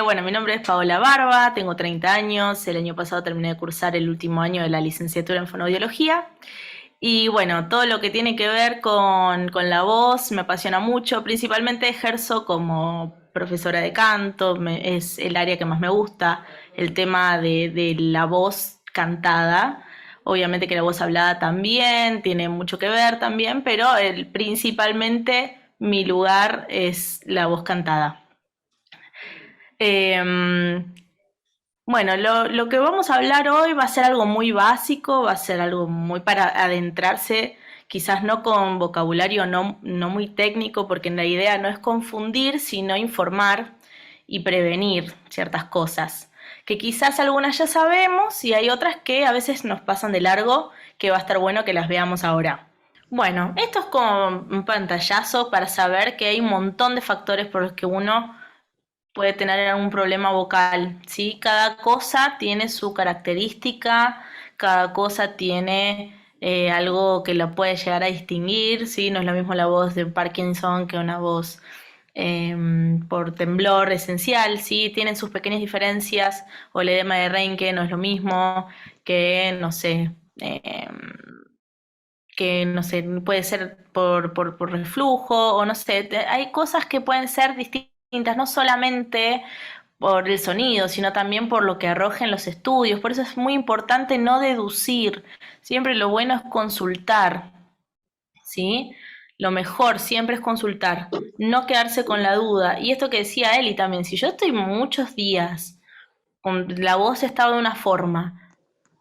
Bueno, mi nombre es Paola Barba, tengo 30 años, el año pasado terminé de cursar el último año de la licenciatura en fonoaudiología y bueno, todo lo que tiene que ver con la voz me apasiona mucho, principalmente ejerzo como profesora de canto, es el área que más me gusta, el tema de la voz cantada. Obviamente que la voz hablada también tiene mucho que ver también, pero principalmente mi lugar es la voz cantada. Eh, bueno, lo que vamos a hablar hoy va a ser algo muy básico, va a ser algo muy para adentrarse, quizás no con vocabulario no muy técnico, porque la idea no es confundir, sino informar y prevenir ciertas cosas, que quizás algunas ya sabemos y hay otras que a veces nos pasan de largo, que va a estar bueno que las veamos ahora. Bueno, esto es como un pantallazo para saber que hay un montón de factores por los que uno puede tener algún problema vocal, ¿sí? Cada cosa tiene su característica, cada cosa tiene algo que lo puede llegar a distinguir, ¿sí? No es lo mismo la voz de Parkinson que una voz eh, por temblor esencial, ¿sí? Tienen sus pequeñas diferencias, o el edema de Reinke no es lo mismo que, no sé, puede ser por reflujo, o no sé, hay cosas que pueden ser distintas, no solamente por el sonido, sino también por lo que arrojen los estudios. Por eso es muy importante no deducir. Siempre lo bueno es consultar, ¿sí? Lo mejor siempre es consultar, no quedarse con la duda. Y esto que decía Eli también, si yo estoy muchos días con la voz estaba de una forma,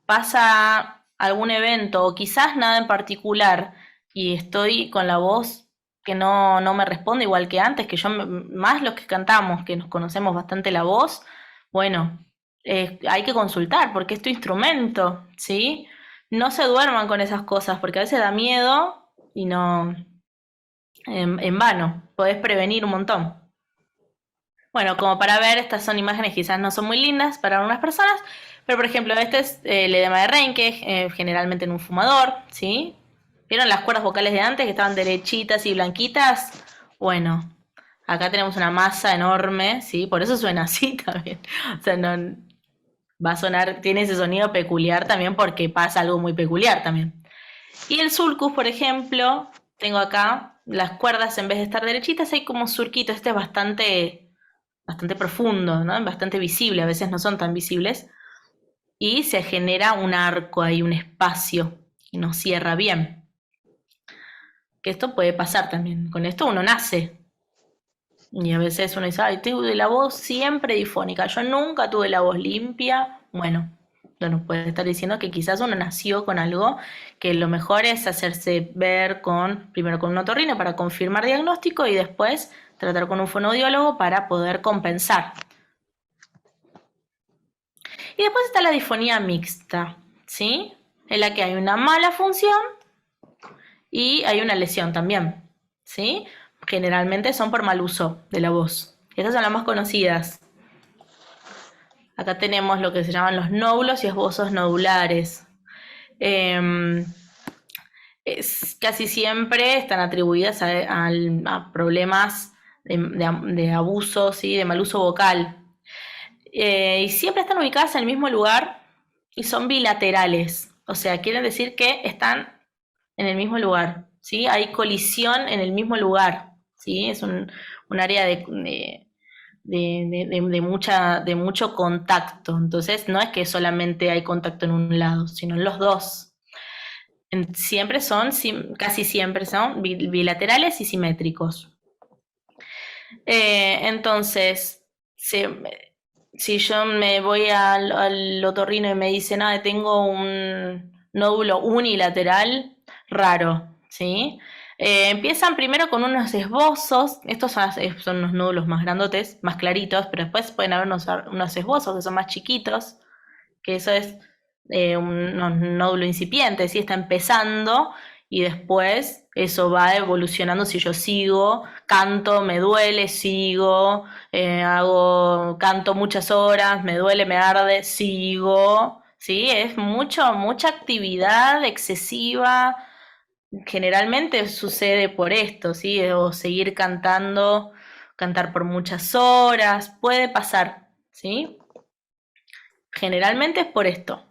pasa algún evento o quizás nada en particular y estoy con la voz que no me responde igual que antes, que más los que cantamos, que nos conocemos bastante la voz, bueno, hay que consultar porque es tu instrumento, ¿sí? No se duerman con esas cosas porque a veces da miedo y no, en vano, podés prevenir un montón. Bueno, como para ver, estas son imágenes quizás no son muy lindas para algunas personas, pero por ejemplo, este es el edema de Reinke, generalmente en un fumador, ¿sí? ¿Vieron las cuerdas vocales de antes que estaban derechitas y blanquitas? Bueno, acá tenemos una masa enorme, ¿sí? Por eso suena así también. O sea, no va a sonar, tiene ese sonido peculiar también porque pasa algo muy peculiar también. Y el sulcus, por ejemplo, tengo acá las cuerdas en vez de estar derechitas, hay como surquitos, este es bastante profundo, ¿no? Bastante visible, a veces no son tan visibles, y se genera un arco ahí, un espacio, y no cierra bien. Que esto puede pasar también. Con esto uno nace. Y a veces uno dice, ay, tuve la voz siempre difónica, yo nunca tuve la voz limpia. Bueno, no nos puede estar diciendo que quizás uno nació con algo, que lo mejor es hacerse ver primero con un otorrino para confirmar diagnóstico y después tratar con un fonoaudiólogo para poder compensar. Y después está la disfonía mixta, ¿sí? En la que hay una mala función y hay una lesión también, ¿sí? Generalmente son por mal uso de la voz. Estas son las más conocidas. Acá tenemos lo que se llaman los nódulos y esbozos nodulares. Eh, Casi siempre están atribuidas a problemas de abuso, ¿sí? De mal uso vocal. Y siempre están ubicadas en el mismo lugar y son bilaterales. O sea, quieren decir que están en el mismo lugar, ¿sí? Hay colisión en el mismo lugar, ¿sí? Es un área de mucho contacto. Entonces, no es que solamente hay contacto en un lado, sino en los dos. Siempre son, casi siempre son bilaterales y simétricos. Entonces, si, si yo me voy al otorrino y me dicen, ah, tengo un nódulo unilateral, raro, ¿sí? Empiezan primero con unos esbozos, estos son unos nódulos más grandotes, más claritos, pero después pueden haber unos esbozos que son más chiquitos, que eso es un nódulo incipiente, ¿sí? Está empezando y después eso va evolucionando si yo sigo, canto, me duele, sigo, canto muchas horas, me duele, me arde, sigo, ¿sí? Es mucha actividad excesiva, generalmente sucede por esto, ¿sí? O seguir cantando cantar por muchas horas, puede pasar, ¿sí? Generalmente es por esto.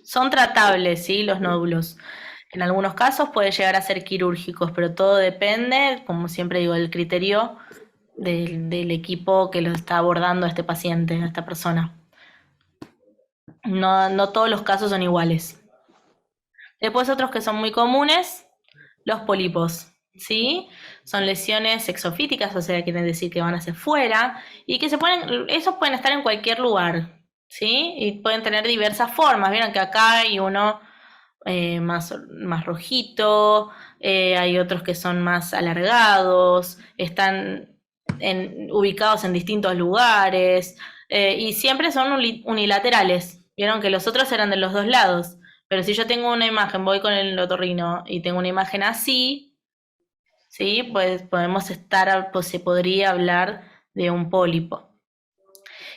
Son tratables, ¿sí? Los nódulos. En algunos casos puede llegar a ser quirúrgicos, pero todo depende, como siempre digo, del criterio del equipo que lo está abordando a este paciente, a esta persona. No, no todos los casos son iguales. Después otros que son muy comunes, los pólipos, ¿sí? Son lesiones exofíticas, o sea, quieren decir que van hacia afuera y que esos pueden estar en cualquier lugar, ¿sí? Y pueden tener diversas formas. Vieron que acá hay uno más rojito, hay otros que son más alargados, están ubicados en distintos lugares y siempre son unilaterales. Vieron que los otros eran de los dos lados. Pero si yo tengo una imagen, voy con el otorrino y tengo una imagen así, ¿sí? Pues pues se podría hablar de un pólipo.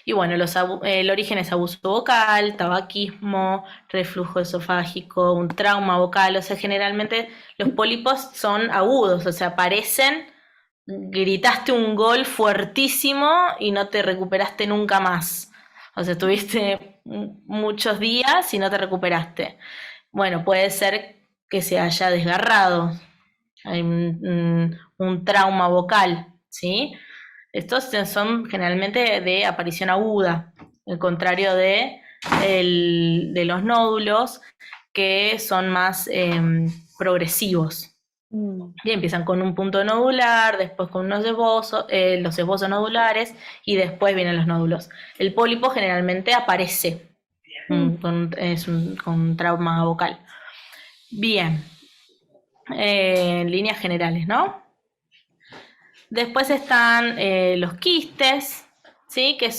Y bueno, el origen es abuso vocal, tabaquismo, reflujo esofágico, un trauma vocal. O sea, generalmente los pólipos son agudos, o sea, aparecen, gritaste un gol fuertísimo y no te recuperaste nunca más. O sea, estuviste muchos días y no te recuperaste. Bueno, puede ser que se haya desgarrado, hay un trauma vocal, ¿sí? Estos son generalmente de aparición aguda, al contrario de los nódulos que son más progresivos. Y empiezan con un punto nodular, después con los esbozos nodulares y después vienen los nódulos. El pólipo generalmente aparece con trauma vocal. Bien, en líneas generales, ¿no? Después están los quistes, ¿sí? Que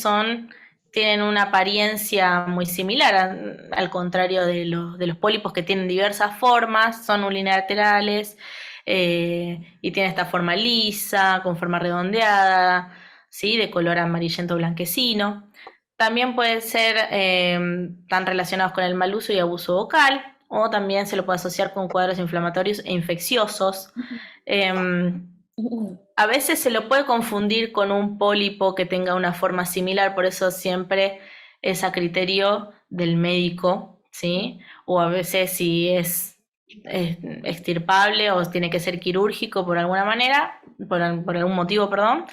tienen una apariencia muy similar, al contrario de los pólipos que tienen diversas formas, son unilaterales y tienen esta forma lisa, con forma redondeada, ¿sí? De color amarillento blanquecino. También pueden ser tan relacionados con el mal uso y abuso vocal, o también se lo puede asociar con cuadros inflamatorios e infecciosos. A veces se lo puede confundir con un pólipo que tenga una forma similar, por eso siempre es a criterio del médico, ¿sí? O a veces si es extirpable o tiene que ser quirúrgico por alguna manera, por algún motivo, perdón,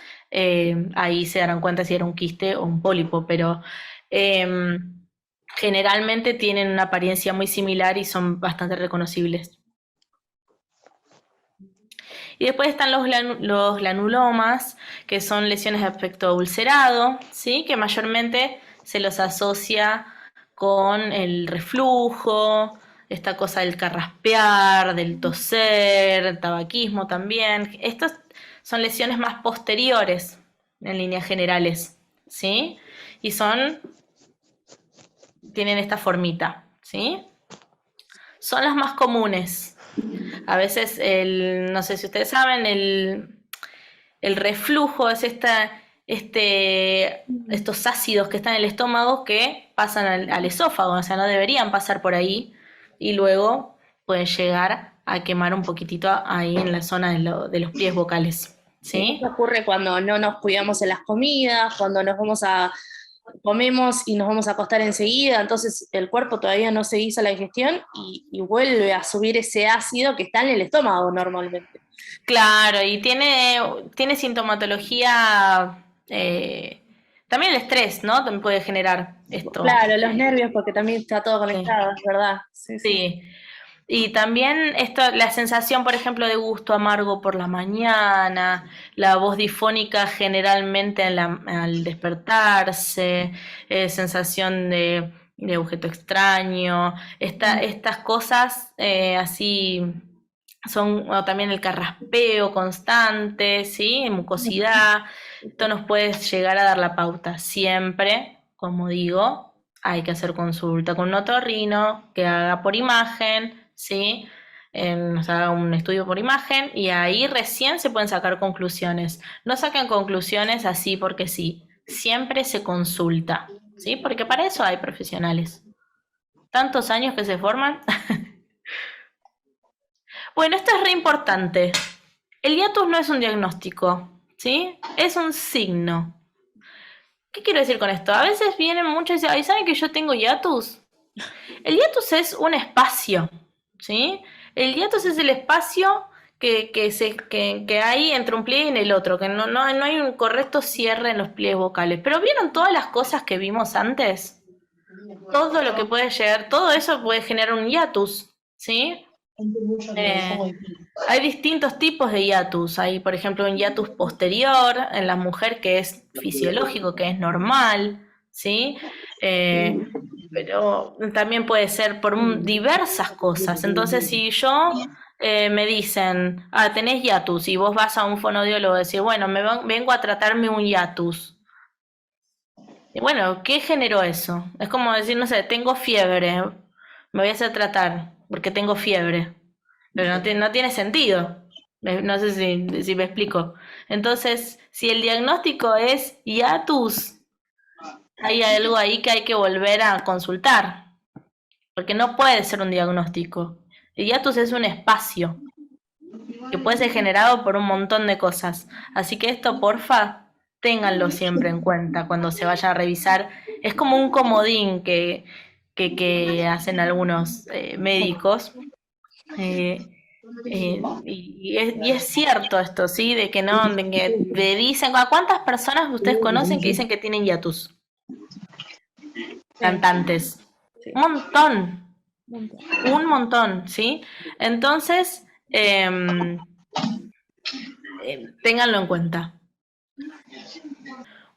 ahí se darán cuenta si era un quiste o un pólipo, pero generalmente tienen una apariencia muy similar y son bastante reconocibles. Y después están los granulomas, que son lesiones de aspecto ulcerado, ¿sí? Que mayormente se los asocia con el reflujo, esta cosa del carraspear, del toser, tabaquismo también. Estas son lesiones más posteriores en líneas generales, ¿sí? Y tienen esta formita, ¿sí? Son las más comunes. A veces, no sé si ustedes saben, el reflujo es estos ácidos que están en el estómago que pasan al esófago, o sea, no deberían pasar por ahí y luego pueden llegar a quemar un poquitito ahí en la zona de los pies vocales. ¿Sí? Eso ocurre cuando no nos cuidamos en las comidas, cuando comemos y nos vamos a acostar enseguida, entonces el cuerpo todavía no se hizo la digestión y vuelve a subir ese ácido que está en el estómago normalmente. Claro, y tiene sintomatología, también el estrés, ¿no? También puede generar esto. Claro, los nervios, porque también está todo Sí, conectado, es verdad. Sí, sí. sí. Y también la sensación, por ejemplo, de gusto amargo por la mañana, la voz difónica generalmente al despertarse, sensación de objeto extraño, estas cosas así son, o también el carraspeo constante, ¿sí? Mucosidad, esto nos puede llegar a dar la pauta. Siempre, como digo, hay que hacer consulta con un otorrino que haga por imagen, ¿sí? Nos haga un estudio por imagen y ahí recién se pueden sacar conclusiones. No saquen conclusiones así porque sí. Siempre se consulta, ¿sí? Porque para eso hay profesionales. Tantos años que se forman. Bueno, esto es re importante. El hiatus no es un diagnóstico, ¿sí? Es un signo. ¿Qué quiero decir con esto? A veces vienen muchos y dicen, "Ay, ¿saben que yo tengo hiatus?". El hiatus es un espacio, ¿sí? El hiatus es el espacio que hay entre un pliegue y en el otro, que no hay un correcto cierre en los pliegues vocales. Pero ¿vieron todas las cosas que vimos antes? Todo lo que puede llegar, todo eso puede generar un hiatus, ¿sí? Eh, Hay distintos tipos de hiatus. Hay, por ejemplo, un hiatus posterior en la mujer que es fisiológico, que es normal, ¿sí? Eh, pero también puede ser por diversas cosas. Entonces, si yo me dicen, tenés hiatus, y vos vas a un fonodiólogo y decís, bueno, vengo a tratarme un hiatus. Y bueno, ¿qué generó eso? Es como decir, no sé, tengo fiebre, me voy a hacer tratar porque tengo fiebre. Pero no tiene sentido. No sé si me explico. Entonces, si el diagnóstico es hiatus, hay algo ahí que hay que volver a consultar, porque no puede ser un diagnóstico. El hiatus es un espacio que puede ser generado por un montón de cosas. Así que esto, porfa, ténganlo siempre en cuenta cuando se vaya a revisar. Es como un comodín que hacen algunos médicos. Eh, y es cierto esto, ¿sí? De que no, de que te dicen, ¿a cuántas personas ustedes conocen que dicen que tienen hiatus? Sí, Cantantes. sí. Un montón, un montón, ¿sí? Entonces, ténganlo en cuenta.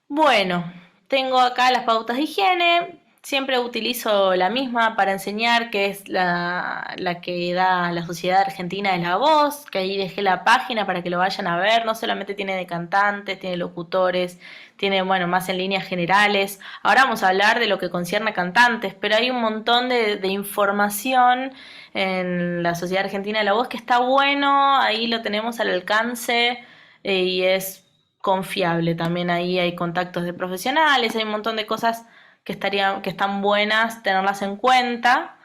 Bueno, tengo acá las pautas de higiene. Siempre utilizo la misma para enseñar, que es la que da la Sociedad Argentina de la Voz, que ahí dejé la página para que lo vayan a ver. No solamente tiene de cantantes, tiene locutores, tiene, bueno, más en líneas generales. Ahora vamos a hablar de lo que concierne a cantantes, pero hay un montón de información en la Sociedad Argentina de la Voz que está bueno, ahí lo tenemos al alcance y es confiable. También ahí hay contactos de profesionales, hay un montón de cosas que están buenas tenerlas en cuenta,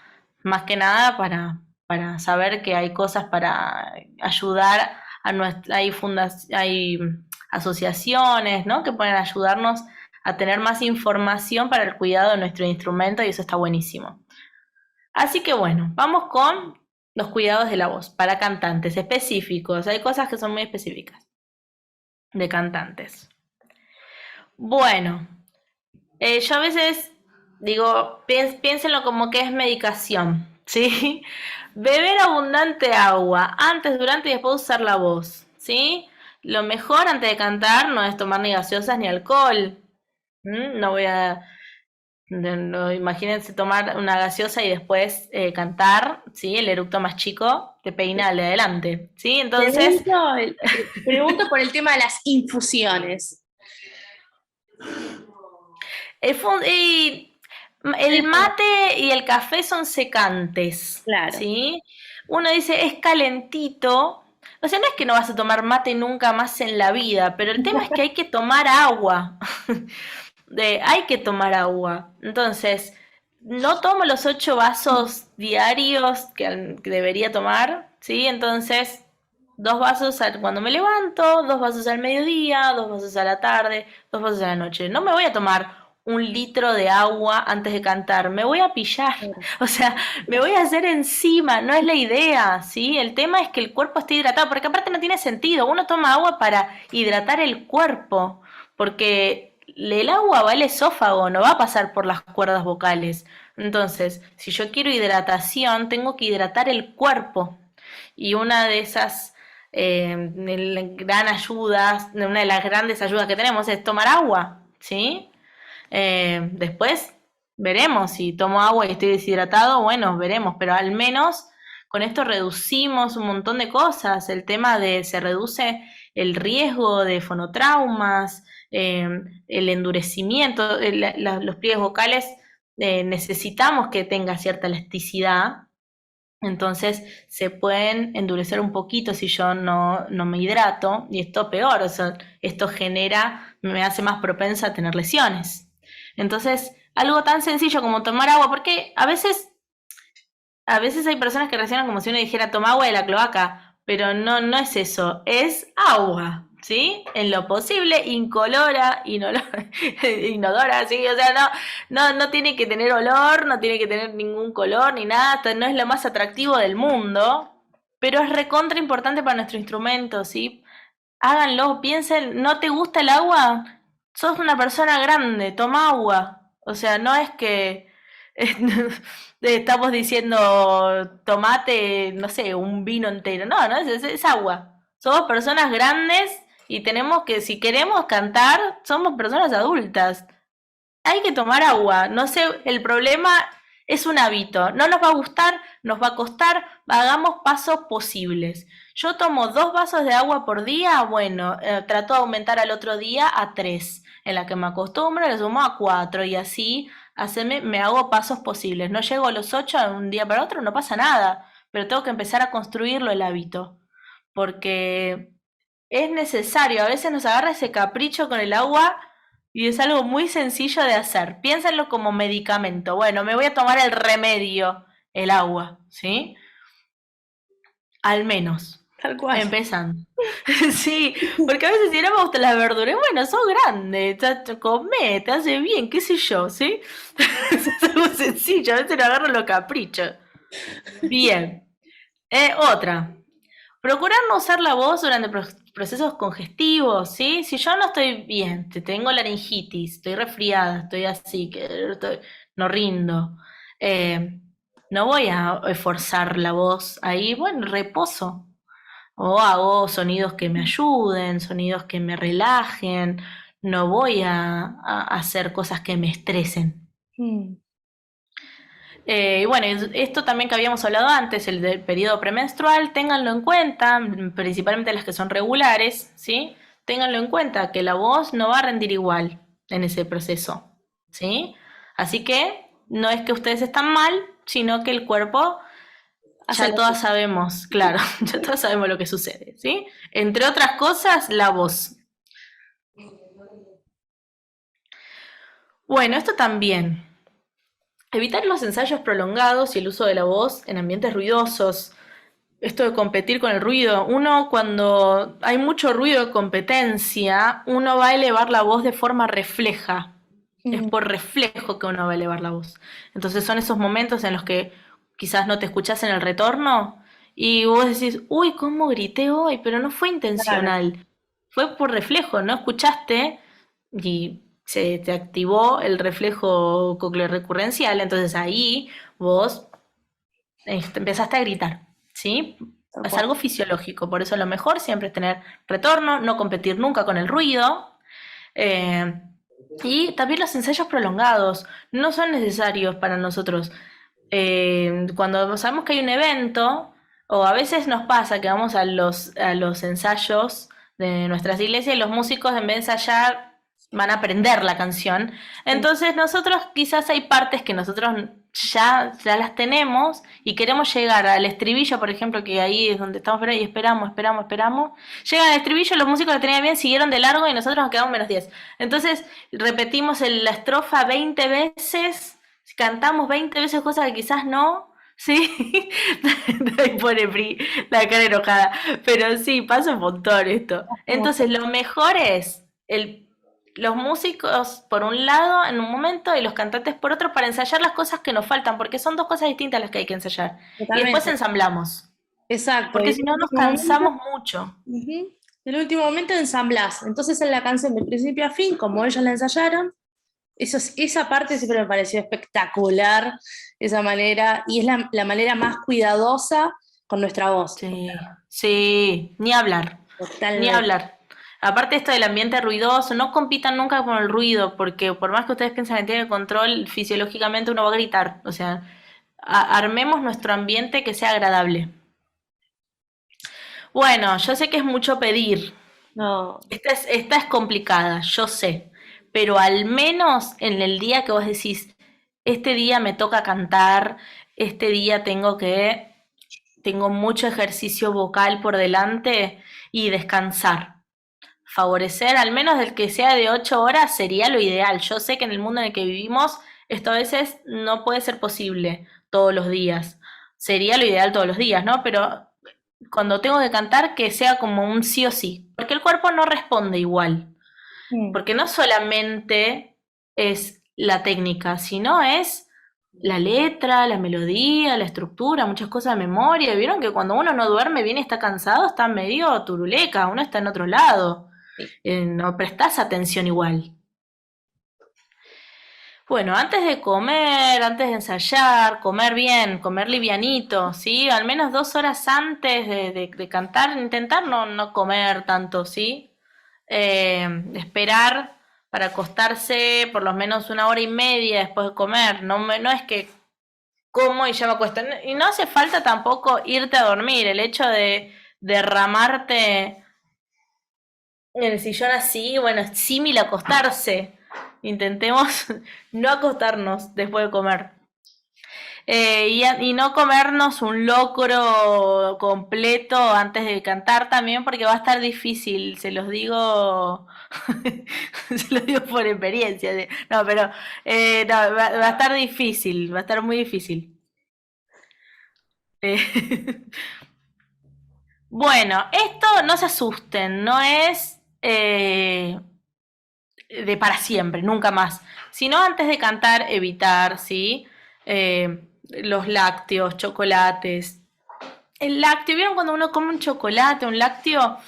más que nada para saber que hay cosas para ayudar a nuestra, hay asociaciones, ¿no? Que pueden ayudarnos a tener más información para el cuidado de nuestro instrumento y eso está buenísimo. Así que bueno, vamos con los cuidados de la voz para cantantes específicos. Hay cosas que son muy específicas de cantantes. Bueno, yo a veces digo, piénsenlo como que es medicación, ¿sí? Beber abundante agua antes, durante y después de usar la voz, ¿sí? Lo mejor antes de cantar no es tomar ni gaseosas ni alcohol. No voy a... No, imagínense tomar una gaseosa y después cantar, ¿sí? El eructo más chico te peina al de adelante, ¿sí? Entonces, Pregunto por el tema de las infusiones. el mate y el café son secantes, Claro. ¿sí? Uno dice, es calentito. O sea, no es que no vas a tomar mate nunca más en la vida, pero el tema es que hay que tomar agua. Hay que tomar agua. Entonces, no tomo los 8 vasos diarios que debería tomar, ¿sí? Entonces, 2 vasos cuando me levanto, 2 vasos al mediodía, 2 vasos a la tarde, 2 vasos a la noche. No me voy a tomar 1 litro de agua antes de cantar, me voy a pillar, o sea, me voy a hacer encima, no es la idea, ¿sí? El tema es que el cuerpo esté hidratado, porque aparte no tiene sentido, uno toma agua para hidratar el cuerpo, porque el agua va al esófago, no va a pasar por las cuerdas vocales. Entonces, si yo quiero hidratación, tengo que hidratar el cuerpo. Y una de esas gran ayudas, una de las grandes ayudas que tenemos es tomar agua, ¿sí? Después veremos si tomo agua y estoy deshidratado, bueno, veremos, pero al menos con esto reducimos un montón de cosas. El tema de se reduce el riesgo de fonotraumas, el endurecimiento, los pliegues vocales necesitamos que tenga cierta elasticidad, entonces se pueden endurecer un poquito si yo no me hidrato y esto peor, o sea, esto me hace más propensa a tener lesiones. Entonces, algo tan sencillo como tomar agua, porque a veces hay personas que reaccionan como si uno dijera toma agua de la cloaca. pero no, no es eso, es agua, ¿sí? En lo posible, incolora, inodora, ¿sí? O sea, no tiene que tener olor, no tiene que tener ningún color ni nada, no es lo más atractivo del mundo, pero es recontra importante para nuestro instrumento, ¿sí? Háganlo, piensen, ¿no te gusta el agua? Sos una persona grande, toma agua. O sea, no es que estamos diciendo tomate, no sé, un vino entero. No, no, es agua. Somos personas grandes y tenemos que, si queremos cantar, somos personas adultas. Hay que tomar agua. No sé, el problema es un hábito. No nos va a gustar, nos va a costar, hagamos pasos posibles. Yo tomo 2 vasos de agua por día, bueno, trato de aumentar al otro día a 3. En la que me acostumbro, le sumo a 4 y así me hago pasos posibles. No llego a los 8 de un día para otro, no pasa nada, pero tengo que empezar a construirlo el hábito, porque es necesario. A veces nos agarra ese capricho con el agua y es algo muy sencillo de hacer. Piénsenlo como medicamento. Bueno, me voy a tomar el remedio, el agua, ¿sí? Al menos. Tal cual. Empezando. Sí, porque a veces si no me gustan las verduras, bueno, sos grande, comé, te hace bien, qué sé yo, ¿sí? Es algo sencillo, a veces no agarro los caprichos. Bien. Otra. Procurar no usar la voz durante procesos congestivos, ¿sí? Si yo no estoy bien, tengo laringitis, estoy resfriada, estoy así, no rindo, eh, no voy a esforzar la voz ahí, bueno, reposo. O hago sonidos que me ayuden, sonidos que me relajen, no voy a hacer cosas que me estresen. Mm. Y bueno, esto también que habíamos hablado antes, el del periodo premenstrual, ténganlo en cuenta, principalmente las que son regulares, ¿sí? Ténganlo en cuenta, que la voz no va a rendir igual en ese proceso, ¿sí? Así que no es que ustedes están mal, sino que el cuerpo, Hace ya lo todas sabemos, claro, ya todas sabemos lo que sucede, ¿sí? Entre otras cosas, la voz. Bueno, esto también. Evitar los ensayos prolongados y el uso de la voz en ambientes ruidosos. Esto de competir con el ruido. Uno, cuando hay mucho ruido de competencia, uno va a elevar la voz de forma refleja. Es Mm. por reflejo que uno va a elevar la voz. Entonces son esos momentos en los que quizás no te escuchás en el retorno y vos decís, uy, ¿cómo grité hoy? Pero no fue Claro, intencional. Fue por reflejo, no escuchaste y se te activó el reflejo cocleorrecurrencial. Entonces ahí vos empezaste a gritar, ¿sí? tal Es cual. algo fisiológico, por eso lo mejor siempre es tener retorno, no competir nunca con el ruido. eh, y también los ensayos prolongados no son necesarios para nosotros. Cuando sabemos que hay un evento, o a veces nos pasa que vamos a los ensayos de nuestras iglesias y los músicos en vez de ensayar van a aprender la canción. Sí, Entonces nosotros quizás hay partes que nosotros ya las tenemos y queremos llegar al estribillo, por ejemplo, que ahí es donde estamos y esperamos. Llegan al estribillo, los músicos lo tenían bien, siguieron de largo y nosotros nos quedamos -10. Entonces repetimos la estrofa 20 veces, cantamos 20 veces cosas que quizás no, ¿sí? Ahí pone la cara enojada. Pero sí, pasa un montón esto. como Entonces, lo mejor es los músicos por un lado en un momento y los cantantes por otro para ensayar las cosas que nos faltan, porque son 2 cosas distintas las que hay que ensayar. Y después totalmente. ensamblamos, Exacto. Y porque en si el no nos último momento, cansamos mucho. ujú, en el último momento ensamblás. Entonces en la canción de principio a fin, como ellos la ensayaron, esa parte siempre me pareció espectacular, esa manera, y es la manera más cuidadosa con nuestra voz. Sí, sí, ni hablar, ni Totalmente. hablar. Aparte esto del ambiente ruidoso, no compitan nunca con el ruido, porque por más que ustedes piensen que tienen control, fisiológicamente uno va a gritar. O sea, armemos nuestro ambiente que sea agradable. Bueno, yo sé que es mucho pedir. No, Esta es complicada, yo sé. Pero al menos en el día que vos decís, este día me toca cantar, este día tengo mucho ejercicio vocal por delante y descansar. Favorecer, al menos del que sea de 8 horas, sería lo ideal. Yo sé que en el mundo en el que vivimos, esto a veces no puede ser posible todos los días. Sería lo ideal todos los días, ¿no? Pero cuando tengo que cantar, que sea como un sí o sí, porque el cuerpo no responde igual, Mm. porque no solamente es la técnica, sino es la letra, la melodía, la estructura, muchas cosas de memoria. Vieron que cuando uno no duerme bien y está cansado, está medio turuleca, uno está en otro lado, Sí. no prestás atención igual. Bueno, antes de comer, antes de ensayar, comer bien, comer livianito, ¿sí? Al menos 2 horas antes de cantar, intentar no comer tanto, ¿sí? Esperar para acostarse por lo menos 1 hora y media después de comer. No es que como y ya me acuesto. Y no hace falta tampoco irte a dormir. El hecho de derramarte en el sillón así, bueno, es símil a acostarse. Intentemos no acostarnos después de comer. Y no comernos un locro completo antes de cantar también, porque va a estar difícil, se los digo, se los digo por experiencia. ¿Sí? No, pero no, va a estar difícil, va a estar muy difícil. Eh, bueno, esto no se asusten, no es de para siempre, nunca más. Sino antes de cantar, evitar, ¿sí? Los lácteos, chocolates. El lácteo, ¿vieron cuando uno come un chocolate, un lácteo?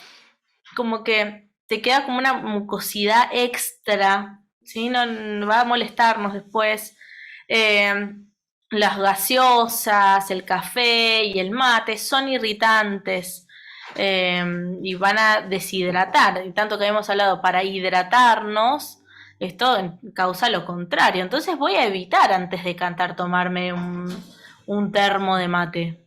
Como que te queda como una mucosidad extra, ¿sí? No va a molestarnos después. Eh, las gaseosas, el café y el mate son irritantes eh, y van a deshidratar. Y tanto que hemos hablado para hidratarnos, esto causa lo contrario. Entonces voy a evitar antes de cantar tomarme un termo de mate.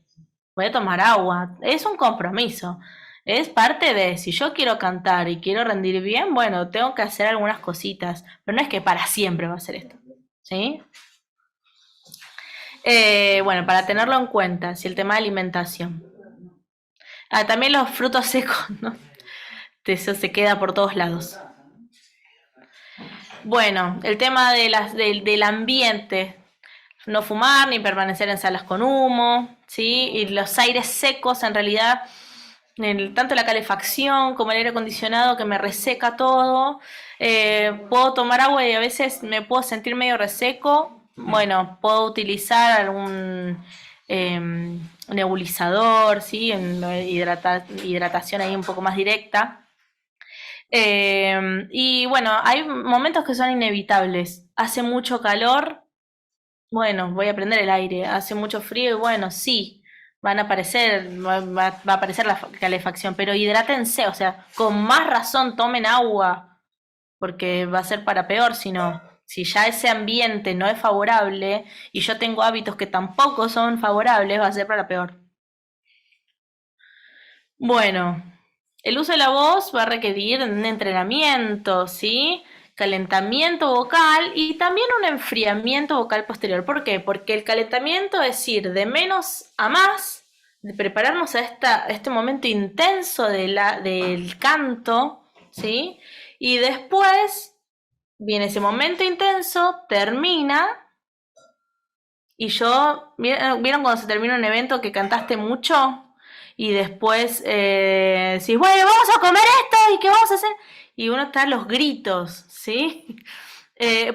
Voy a tomar agua. Es un compromiso. Es parte de, si yo quiero cantar y quiero rendir bien, bueno, tengo que hacer algunas cositas, pero no es que para siempre va a ser esto. ¿Sí? Bueno, para tenerlo en cuenta, si el tema de alimentación. Ah, también los frutos secos, ¿no? Eso se queda por todos lados. Bueno, el tema del ambiente. No fumar ni permanecer en salas con humo, ¿sí? Y los aires secos, en realidad, tanto la calefacción como el aire acondicionado que me reseca todo. Puedo tomar agua y a veces me puedo sentir medio reseco. Bueno, puedo utilizar algún nebulizador, ¿sí? Hidratación ahí un poco más directa. Y bueno, hay momentos que son inevitables. Hace mucho calor, bueno, voy a prender el aire. Hace mucho frío y bueno, sí, van a aparecer, va a aparecer la calefacción, pero hidrátense, o sea, con más razón tomen agua, porque va a ser para peor si no. Si ya ese ambiente no es favorable y yo tengo hábitos que tampoco son favorables, va a ser para peor. Bueno, el uso de la voz va a requerir un entrenamiento, ¿sí? Calentamiento vocal y también un enfriamiento vocal posterior. ¿Por qué? Porque el calentamiento es ir de menos a más, de prepararnos a este momento intenso del canto, ¿sí? Y después viene ese momento intenso, termina, y ¿vieron cuando se termina un evento que cantaste mucho? Y después decís, bueno, vamos a comer esto y qué vamos a hacer. Y uno está a los gritos, ¿sí?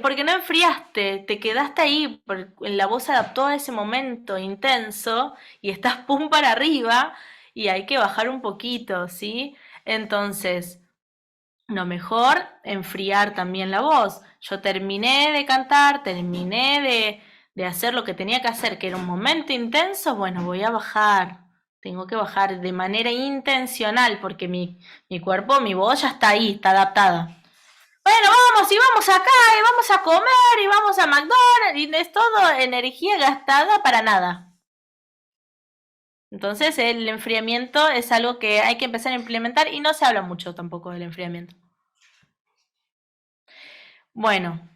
Porque no enfriaste, te quedaste ahí, la voz se adaptó a ese momento intenso y estás pum para arriba y hay que bajar un poquito, ¿sí? Entonces, lo mejor, enfriar también la voz. Yo terminé de cantar, terminé de hacer lo que tenía que hacer, que era un momento intenso, bueno, voy a bajar. Tengo que bajar de manera intencional porque mi cuerpo, mi voz ya está ahí, está adaptada. Bueno, vamos y vamos acá y vamos a comer y vamos a McDonald's y es todo energía gastada para nada. Entonces el enfriamiento es algo que hay que empezar a implementar y no se habla mucho tampoco del enfriamiento. Bueno,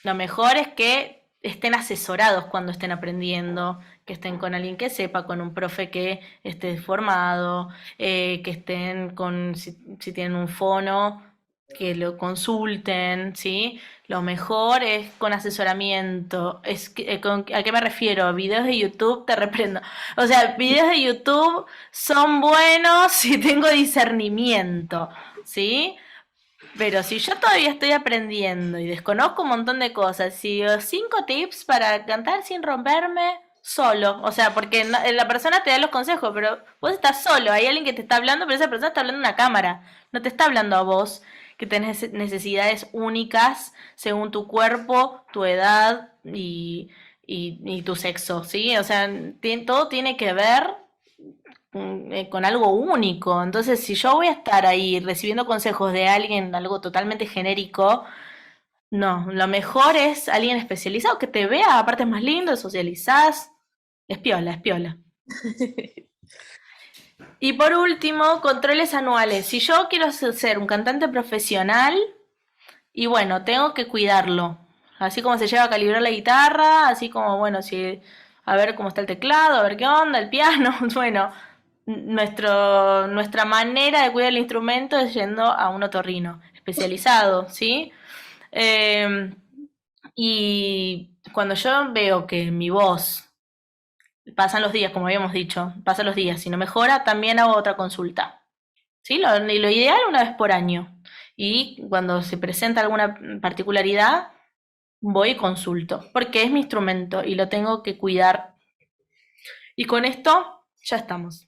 lo mejor es que estén asesorados cuando estén aprendiendo, que estén con alguien que sepa, con un profe que esté formado, que estén si tienen un fono, que lo consulten, ¿sí? Lo mejor es con asesoramiento. ¿A qué me refiero? Videos de YouTube, te reprendo. O sea, videos de YouTube son buenos si tengo discernimiento, ¿sí? Pero si yo todavía estoy aprendiendo y desconozco un montón de cosas, si 5 tips para cantar sin romperme solo, o sea, porque la persona te da los consejos, pero vos estás solo, hay alguien que te está hablando, pero esa persona está hablando en una cámara, no te está hablando a vos, que tenés necesidades únicas según tu cuerpo, tu edad y tu sexo, ¿sí? O sea, todo tiene que ver con algo único. Entonces, si yo voy a estar ahí recibiendo consejos de alguien, algo totalmente genérico, no, lo mejor es alguien especializado que te vea, aparte es más lindo, socializás, es piola, es piola. Y por último, controles anuales. Si yo quiero ser un cantante profesional, y bueno, tengo que cuidarlo. Así como se lleva a calibrar la guitarra, así como, bueno, si a ver cómo está el teclado, a ver qué onda, el piano. Bueno, nuestra manera de cuidar el instrumento es yendo a un otorrino especializado, ¿sí? Eh, y cuando yo veo que mi voz, pasan los días, como habíamos dicho, pasan los días, si no mejora, también hago otra consulta. ¿Sí? Lo ideal una vez por año. Y cuando se presenta alguna particularidad, voy y consulto, porque es mi instrumento y lo tengo que cuidar. Y con esto ya estamos.